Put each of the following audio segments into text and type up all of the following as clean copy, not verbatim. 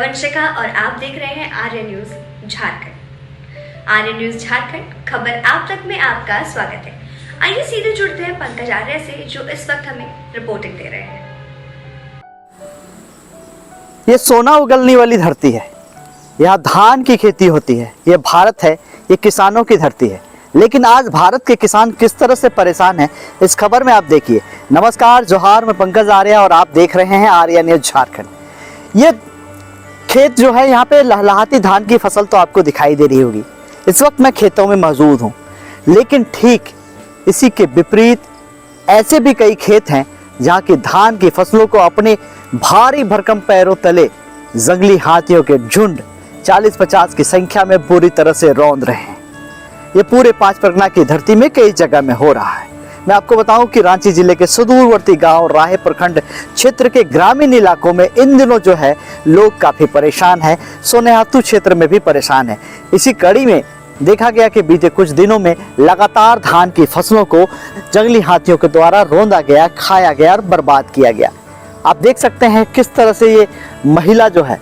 वंशिका और आप देख रहे हैं आर्य न्यूज झारखंड। आर्य न्यूज झारखंड खबर आप तक में आपका स्वागत है। आइए सीधे जुड़ते हैं पंकज आर्य से, जो इस वक्त हमें रिपोर्टिंग दे रहे हैं। ये सोना उगलने वाली धरती है, यहाँ धान की खेती होती है। ये भारत है, ये किसानों की धरती है। लेकिन आज भारत के किसान किस तरह से परेशान हैं, इस खबर में आप देखिए। नमस्कार, जोहार, मैं पंकज आर्य और आप देख रहे हैं आर्य न्यूज झारखंड। ये खेत जो है, यहाँ पे लहलहाती धान की फसल तो आपको दिखाई दे रही होगी। इस वक्त मैं खेतों में मौजूद हूँ, लेकिन ठीक इसी के विपरीत ऐसे भी कई खेत हैं जहाँ की धान की फसलों को अपने भारी भरकम पैरों तले जंगली हाथियों के झुंड 40-50 की संख्या में पूरी तरह से रौंद रहे हैं। ये पूरे 5 परगना की धरती में कई जगह में हो रहा है। मैं आपको बताऊं कि रांची जिले के सुदूरवर्ती गांव राहे प्रखंड क्षेत्र के ग्रामीण इलाकों में इन दिनों जो है लोग काफी परेशान हैं। सोनेहातू क्षेत्र में भी परेशान है। इसी कड़ी में देखा गया कि बीते कुछ दिनों में लगातार धान की फसलों को जंगली हाथियों के द्वारा रौंदा गया, खाया गया और बर्बाद किया गया। आप देख सकते हैं किस तरह से ये महिला जो है,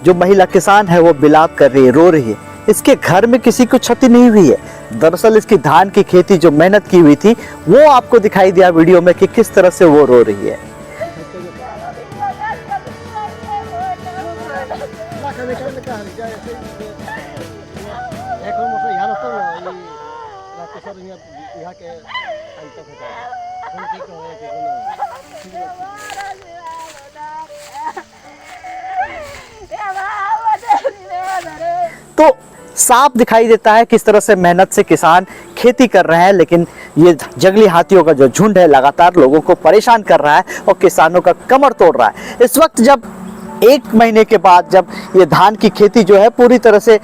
जो महिला किसान है, वो बिलाप कर रही है, रो रही है। इसके घर में किसी को क्षति नहीं हुई है। दरअसल इसकी धान की खेती जो मेहनत की हुई थी, वो आपको दिखाई दिया वीडियो में कि किस तरह से वो रो रही है। तो साफ दिखाई देता है किस तरह से मेहनत से किसान खेती कर रहे हैं, लेकिन ये जंगली हाथियों का जो झुंड है लगातार लोगों को परेशान कर रहा है और किसानों का कमर तोड़ रहा है। इस वक्त जब 1 महीने के बाद जब ये धान की खेती जो है पूरी तरह से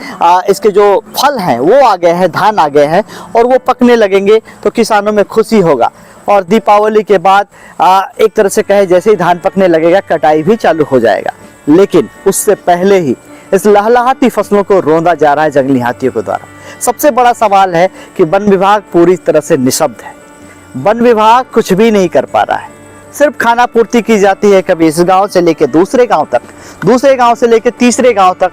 इसके जो फल हैं वो आ गए हैं, धान आ गए हैं और वो पकने लगेंगे तो किसानों में खुशी होगा। और दीपावली के बाद एक तरह से कहे जैसे ही धान पकने लगेगा, कटाई भी चालू हो जाएगा। लेकिन उससे पहले ही इस लहलहाती फसलों को रौंदा जा रहा है जंगली हाथियों के द्वारा। सबसे बड़ा सवाल है कि वन विभाग पूरी तरह से निशब्द है। वन विभाग कुछ भी नहीं कर पा रहा है। सिर्फ खाना पूर्ति की जाती है, कभी इस गांव से लेकर दूसरे गांव तक, दूसरे गांव से लेकर तीसरे गांव तक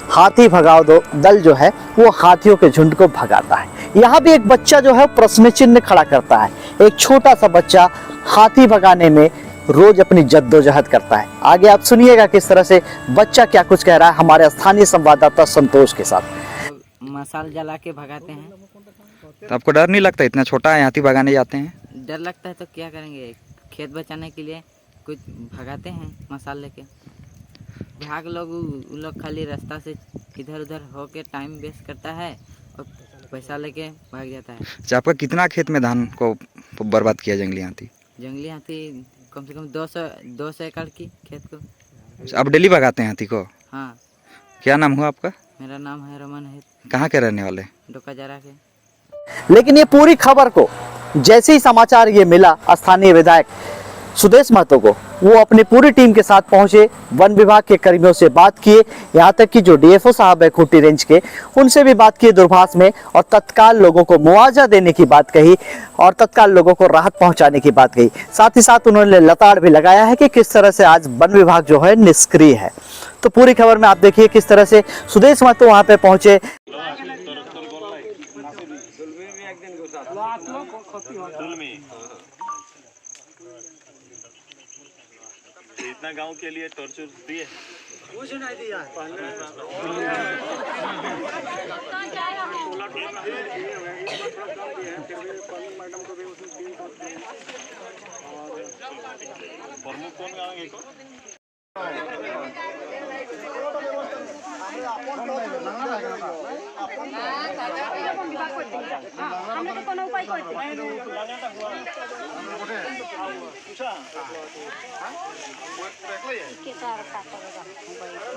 हाथी भगाओ दो दल जो है वो हाथियों के झुंड को भगाता है। यहाँ भी एक बच्चा जो है प्रश्न चिन्ह खड़ा करता है। एक छोटा सा बच्चा हाथी भगाने में रोज अपनी जद्दोजहद करता है। आगे आप सुनिएगा किस तरह से बच्चा क्या कुछ कह रहा है हमारे स्थानीय संवाददाता संतोष के साथ। मसाल जला के भगाते हैं। तो आपको डर नहीं लगता? इतना छोटा है, हाथी भगाने जाते हैं। डर लगता है तो क्या करेंगे, खेत बचाने के लिए कुछ भगाते हैं मसाल लेके। भाग लोग खाली रास्ता से इधर उधर होके टाइम वेस्ट करता है और पैसा लेके भाग जाता है। अच्छा, आपका कितना खेत में धान को बर्बाद किया जंगली हाथी? जंगली हाथी कम से कम 200 एकड़ की खेत को। आप डेली भगाते हैं हाथी को? हाँ। क्या नाम हुआ आपका? मेरा नाम है रमन है। कहाँ के रहने वाले? डोकाजारा के। लेकिन ये पूरी खबर को जैसे ही समाचार ये मिला, स्थानीय विधायक सुदेश महतो को, वो अपनी पूरी टीम के साथ पहुंचे, वन विभाग के कर्मियों से बात किए, यहाँ तक कि जो डीएफओ साहब है खूंटी रेंज के, उनसे भी बात की दूरभाष में और तत्काल लोगों को मुआवजा देने की बात कही और तत्काल लोगों को राहत पहुंचाने की बात कही। साथ ही साथ उन्होंने लताड़ भी लगाया है कि किस तरह से आज वन विभाग जो है निष्क्रिय है। तो पूरी खबर में आप देखिए किस तरह से सुदेश महतो वहां पे पहुंचे। इतना गांव के लिए टॉर्चर दिए कुछ नहीं दिया। प्रमुख कौन गाँव को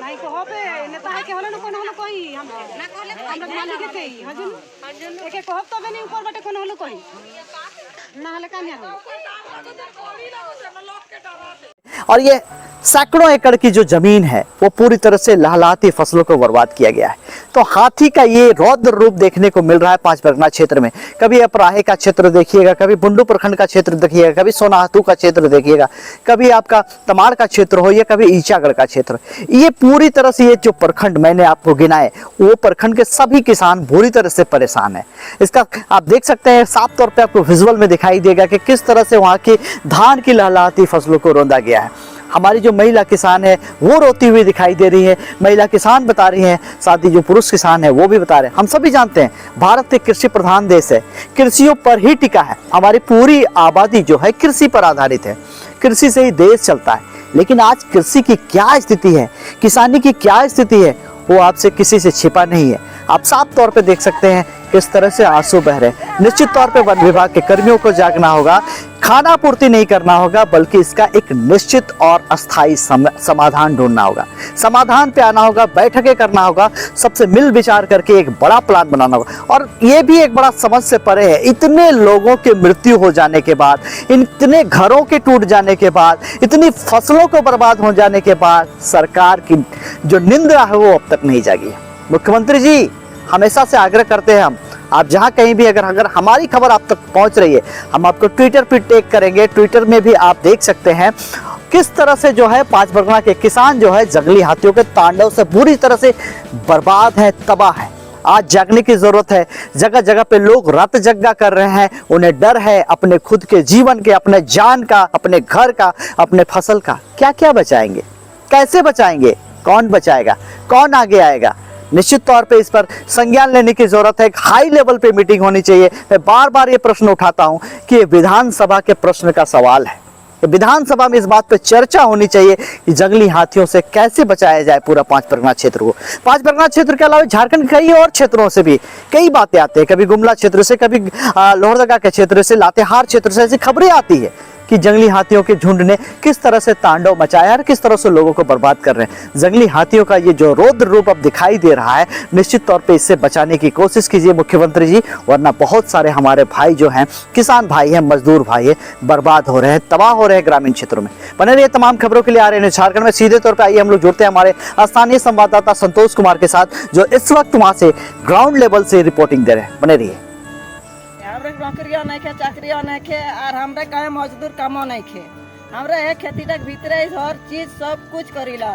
नहीं को होबे नेता है के होले न कोन होलो कहि हम ना कहले हम मालिक के हजन एके कहब तबे नहीं ऊपर बाटे कोन होलो कहि ना हले का नहीं। और ये सैकड़ों एकड़ की जो जमीन है वो पूरी तरह से लहलहाती फसलों को बर्बाद किया गया है। तो हाथी का ये रौद्र रूप देखने को मिल रहा है पांच परगना क्षेत्र में। कभी अपराहे का क्षेत्र देखिएगा, कभी बुंडू प्रखंड का क्षेत्र देखिएगा, कभी सोनाहातू का क्षेत्र देखिएगा, कभी आपका तमाड़ का क्षेत्र हो या कभी ईचागढ़ का क्षेत्र। ये पूरी तरह से ये जो प्रखंड मैंने आपको गिनाए वो प्रखंड के सभी किसान बुरी तरह से परेशान है। इसका आप देख सकते हैं, साफ तौर पे आपको विजुअल में दिखाई देगा कि किस तरह से वहाँ की धान की लहलहाती फसलों को रौंदा गया है। हमारी जो महिला किसान है वो रोती हुई दिखाई दे रही है। महिला किसान बता रही हैं, साथ ही जो पुरुष किसान है वो भी बता रहे हैं। हम सभी जानते हैं भारत एक कृषि प्रधान देश है, कृषियों पर ही टिका है। हमारी पूरी आबादी जो है कृषि पर आधारित है, कृषि से ही देश चलता है। लेकिन आज कृषि की क्या स्थिति है, किसानी की क्या स्थिति है, वो आपसे किसी से छिपा नहीं है। आप साफ तौर पे देख सकते हैं किस तरह से आंसू बह रहे हैं। निश्चित तौर पे वन विभाग के कर्मियों को जागना होगा, खाना पूर्ति नहीं करना होगा, बल्कि इसका एक निश्चित और अस्थायी समाधान ढूंढना होगा। समाधान पे आना होगा, बैठकें करना होगा, सबसे मिल विचार करके एक बड़ा प्लान बनाना होगा। और ये भी एक बड़ा समझ से परे है, इतने लोगों की मृत्यु हो जाने के बाद, इतने घरों के टूट जाने के बाद, इतनी फसलों को बर्बाद हो जाने के बाद सरकार की जो निंदा है वो अब तक नहीं जागी है। मुख्यमंत्री जी, हमेशा से आग्रह करते हैं हम, आप जहां कहीं भी अगर हमारी खबर आप तक पहुंच रही है, हम आपको ट्विटर पे टैग करेंगे। ट्विटर में भी आप देख सकते हैं किस तरह से जो है पांच परगना के किसान जो है जंगली हाथियों के तांडव से बुरी तरह से बर्बाद है, तबाह है। आज जागने की जरूरत है। जगह जगह पे लोग रात जगह कर रहे हैं, उन्हें डर है अपने खुद के जीवन के, अपने जान का, अपने घर का, अपने फसल का। क्या क्या बचाएंगे, कैसे बचाएंगे, कौन बचाएगा, कौन आगे आएगा? निश्चित तौर पे इस पर संज्ञान लेने की जरूरत है। एक हाई लेवल पे मीटिंग होनी चाहिए। मैं बार बार ये प्रश्न उठाता हूं कि ये विधानसभा के प्रश्न का सवाल है। विधानसभा में इस बात पे चर्चा होनी चाहिए कि जंगली हाथियों से कैसे बचाया जाए पूरा पांच परगना क्षेत्र को। पांच परगना क्षेत्र के अलावा झारखंड के कई और क्षेत्रों से भी कई बातें आती है। कभी गुमला क्षेत्र से, कभी लोहरदगा के क्षेत्र से, लातेहार क्षेत्र से ऐसी खबरें आती है कि जंगली हाथियों के झुंड ने किस तरह से तांडव मचाया और किस तरह से लोगों को बर्बाद कर रहे हैं। जंगली हाथियों का ये जो रौद्र रूप अब दिखाई दे रहा है, निश्चित तौर पे इससे बचाने की कोशिश कीजिए मुख्यमंत्री जी, वरना बहुत सारे हमारे भाई जो हैं, किसान भाई हैं, मजदूर भाई हैं, बर्बाद हो रहे हैं, तबाह हो रहे हैं ग्रामीण क्षेत्रों में। बने रहिए तमाम खबरों के लिए आ रहे हैं झारखंड में। सीधे तौर पर आइए हम लोग जुड़ते हैं हमारे स्थानीय संवाददाता संतोष कुमार के साथ, जो इस वक्त वहां से ग्राउंड लेवल से रिपोर्टिंग दे रहे हैं। बने रहिए। हमरे नौकरिया नहीं खे, चाकरिया नहीं खे, और हमरे कहे मजदूर कामो नहीं खे। हमरे एक खेती तक भीतरे हर चीज सब कुछ करीला,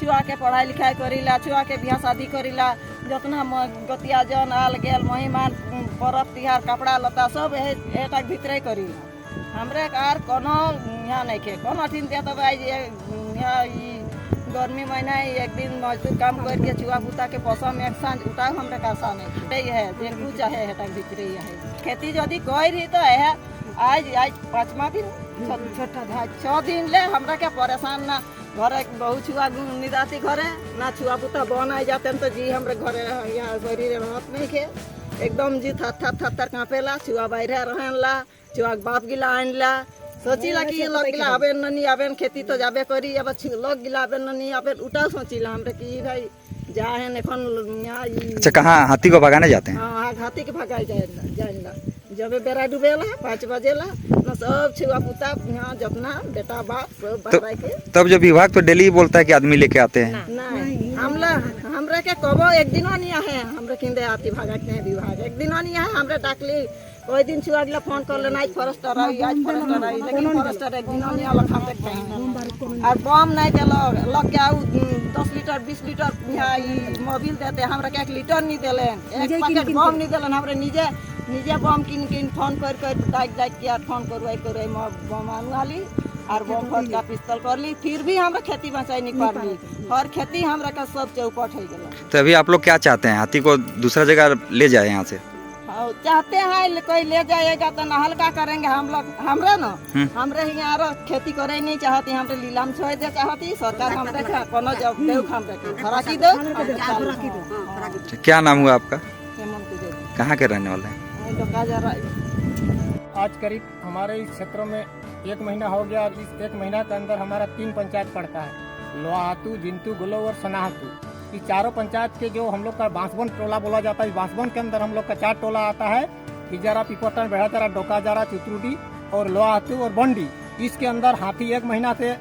छुआ के पढ़ाई लिखाई करीला, छुआ के बियाह शादी करीला, जितना गतिया जन आल गेल महिमान पर्व तिहार कपड़ा लता सब एक भीतरे करीला। हमरे कार कोनो यहाँ नहीं खे, कोनो अठिन दिया तब यहाँ गर्मी महीना एक दिन मजदूर काम करके चुआ बुता के पैसा में एक सांझ उठा हमरे का आसान है जेकू चाहे हेटा भीतरे है। खेती यदि कोई रही तो है आज 5वां दिन 6 दिन ले हमरा के परेशान ना घरे बहु छुआ निदाती घरे ना छुआ बुता बन आ जाते तो जी हमरे घरे यहाँ शरीर रहत नहीं के एकदम जी थर कांपेला, छुआ बाहर रहला, छुआ बाप गिला आनला, सोचिला कि लोग गिला आबे ननी आबे खेती तो जाबे करी, अब लोग गिला आबे ननी आबे उठा सोचिला हमरे कि भाई जा है एखन यहाँ। अच्छा, कहाँ हाथी को भगाने जाते हैं? हाँ, हाथी के भगाई जाएला जब बेरा डूबेला 5 बजेला न सब छुआ पुता यहाँ जितना बेटा बाप सब बाहर के। तब जो विभाग तो डेली बोलता है कि आदमी लेके आते हैं। नहीं, हमरे के कबो एक दिन नहीं आए हमरे किंदे हाथी भगा के विभाग एक दिन नहीं आए हमरे डाकली कोई दिन छुआ गिला फोन कर लेना आज फॉरेस्टर आई, लेकिन फॉरेस्टर एक दिन नहीं अलग हम देखते हैं। और बम नहीं दिलो लग गया 10 लीटर 20 लीटर यहाँ मोबिल देते हमरा के 1 लीटर नहीं दिले, एक पैकेट बम नहीं दिलन। हमरे निजे बम किन फोन कर दाइक के फोन करवाई बम आनुआली और बम फट का पिस्तौल कर ली, फिर भी हमरा खेती बचाई नहीं कर ली। हर खेती हमरा का सब चौपट हो गया। तो अभी आप लोग क्या चाहते हैं? हाथी को दूसरा जगह ले जाए यहाँ से? चाहते हैं कोई ले जाएगा तो ना हल्का करेंगे हम लोग। हमरे ना हमरे यहाँ खेती करे नहीं चाहती, हमरे लीलाम छोड़ दे चाहती सरकार। हमरे कोनो जब दे हमरे खराकी दो। क्या नाम हुआ आपका? कहाँ के रहने वाले हैं? आज करीब हमारे इस क्षेत्रों में 1 महीना हो गया। इस 1 महीना के अंदर हमारा 3 पंचायत पड़ता है, लोहातू, जिंतू, गुलो और सोनाहातू। ये चारों पंचायत के जो हम लोग का बांसवन टोला बोला जाता है, इस बांसवन के अंदर हम लोग का 4 टोला आता है, पिजारा, पिपटन, बेड़ातारा, डोकाजारा, चित्रुडी और लोहातू और बंडी। इसके अंदर हाथी 1 महीना से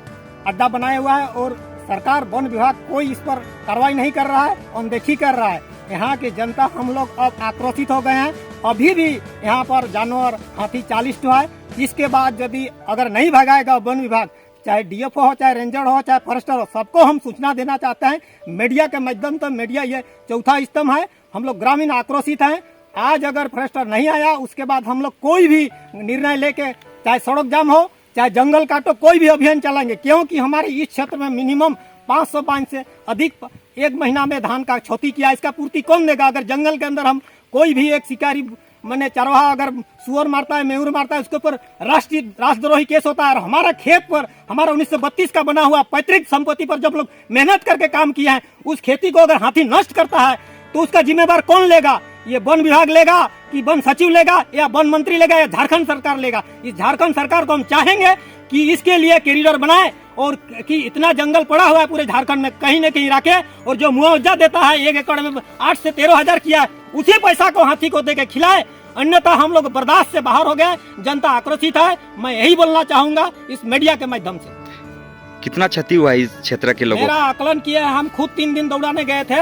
अड्डा बनाया हुआ है और सरकार वन विभाग कोई इस पर कार्रवाई नहीं कर रहा है, अनदेखी कर रहा है। यहाँ की जनता हम लोग अब आक्रोशित हो गए हैं। अभी भी यहाँ पर जानवर हाथी 40 तो है। इसके बाद यदि अगर नहीं भगाएगा वन विभाग, चाहे डीएफओ हो, चाहे रेंजर हो, चाहे फॉरेस्टर हो, सबको हम सूचना देना चाहते हैं मीडिया के माध्यम से। मीडिया ये चौथा स्तंभ है। हम लोग ग्रामीण आक्रोशित हैं। आज अगर फॉरेस्टर नहीं आया, उसके बाद हम लोग कोई भी निर्णय लेके, चाहे सड़क जाम हो, चाहे जंगल काटो, कोई भी अभियान चलाएंगे। क्योंकि हमारे इस क्षेत्र में मिनिमम 505 से अधिक एक महीना में धान का क्षति किया। इसका पूर्ति कौन देगा? अगर जंगल के अंदर हम कोई भी एक शिकारी मैंने चरवाहा अगर सुअर मारता है, मेयूर मारता है, उसके ऊपर राष्ट्रद्रोही केस होता है। और हमारा खेत पर, हमारा 1932 का बना हुआ पैतृक संपत्ति पर जब लोग मेहनत करके काम किया है, उस खेती को अगर हाथी नष्ट करता है तो उसका जिम्मेदार कौन लेगा? ये वन विभाग लेगा कि वन सचिव लेगा, या वन मंत्री लेगा, या झारखंड सरकार लेगा? इस झारखंड सरकार को हम चाहेंगे कि इसके लिए कॉरिडोर बनाए और कि इतना जंगल पड़ा हुआ है पूरे झारखंड में, कहीं न कहीं रखे। और जो मुआवजा देता है 1 एकड़ में 8 से 13 हजार किया है, उसी पैसा को हाथी को देके खिलाए। अन्यथा हम लोग बर्दाश्त से बाहर हो गए। जनता आक्रोशित है। मैं यही बोलना चाहूंगा इस मीडिया के माध्यम से। कितना क्षति हुआ है इस क्षेत्र के लोगों मेरा आकलन किया है, हम खुद 3 दिन दौड़ाने गए थे।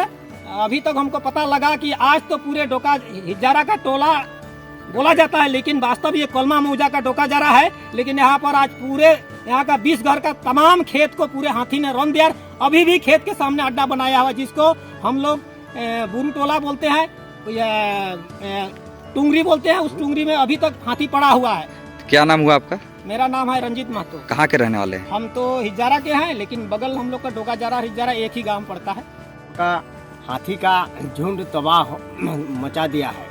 अभी तक हमको पता लगा कि आज तो पूरे डोका हिजारा का टोला बोला जाता है, लेकिन वास्तव ये कोलमा मौजा का डोका जरा है। लेकिन यहाँ पर आज पूरे यहाँ का 20 घर का तमाम खेत को पूरे हाथी ने रौंद दिया। अभी भी खेत के सामने अड्डा बनाया हुआ, जिसको हम लोग बुरू टोला बोलते हैं, टुंगरी बोलते हैं। उस टुंगरी में अभी तक हाथी पड़ा हुआ है। क्या नाम हुआ आपका? मेरा नाम है रंजीत महतो। कहाँ के रहने वाले हैं? हम तो हिजारा के हैं, लेकिन बगल हम लोग का डोका जरा हिजारा एक ही गांव पड़ता है। का हाथी का झुंड तबाह मचा दिया है।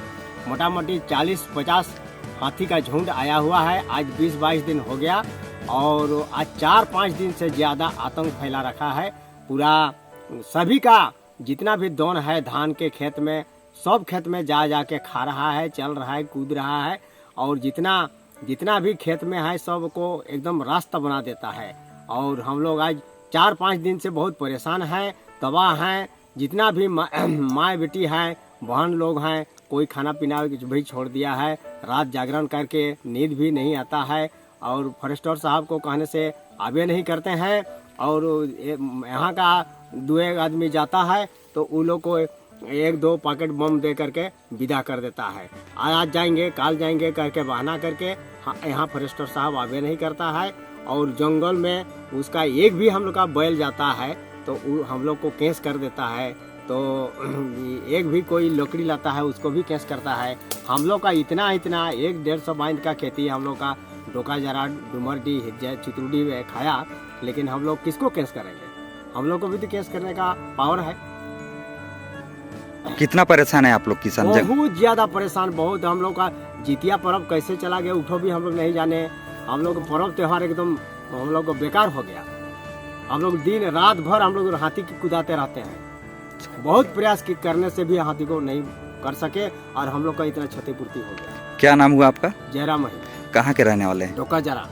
मोटा मोटी 40-50 हाथी का झुंड आया हुआ है। आज 20-22 दिन हो गया और आज 4-5 दिन से ज़्यादा आतंक फैला रखा है। पूरा सभी का जितना भी दौन है धान के खेत में, सब खेत में जा के खा रहा है, चल रहा है, कूद रहा है। और जितना भी खेत में है सबको एकदम रास्ता बना देता है। और हम लोग आज 4-5 दिन से बहुत परेशान हैं, तबाह हैं। जितना भी माँ बेटी हैं, बहन लोग हैं, कोई खाना पीना भी छोड़ दिया है। रात जागरण करके नींद भी नहीं आता है। और फॉरेस्टर साहब को कहने से आगे नहीं करते हैं। और यहाँ का 2-1 आदमी जाता है तो उन लोग को 1-2 पैकेट बम दे करके विदा कर देता है। आज जाएंगे, काल जाएंगे करके बहाना करके यहाँ फॉरेस्टर साहब आगे नहीं करता है। और जंगल में उसका एक भी हम लोग का बैल जाता है तो हम लोग को केस कर देता है। तो एक भी कोई लकड़ी लाता है उसको भी केस करता है। हम लोग का इतना 100-150 बाइंद का खेती हम लोग का डोका जरा, डुमरडी, चित्रुडी में खाया। लेकिन हम लोग किसको केस करेंगे? हम लोग को भी तो केस करने का पावर है। कितना परेशान है आप लोग किसान? बहुत ज्यादा परेशान। बहुत हम लोग का जितिया पर्व कैसे चला गया उठो भी हम लोग नहीं जाने। हम लोग पर्व त्योहार एकदम हम लोग को बेकार हो गया। हम लोग दिन रात भर हम लोग हाथी की कुदाते रहते हैं। बहुत प्रयास करने से भी हाथी को नहीं कर सके और हम लोग का इतना क्षतिपूर्ति हो गया। क्या नाम हुआ आपका? जयराम है। कहाँ के रहने वाले हैं? डोका जरा।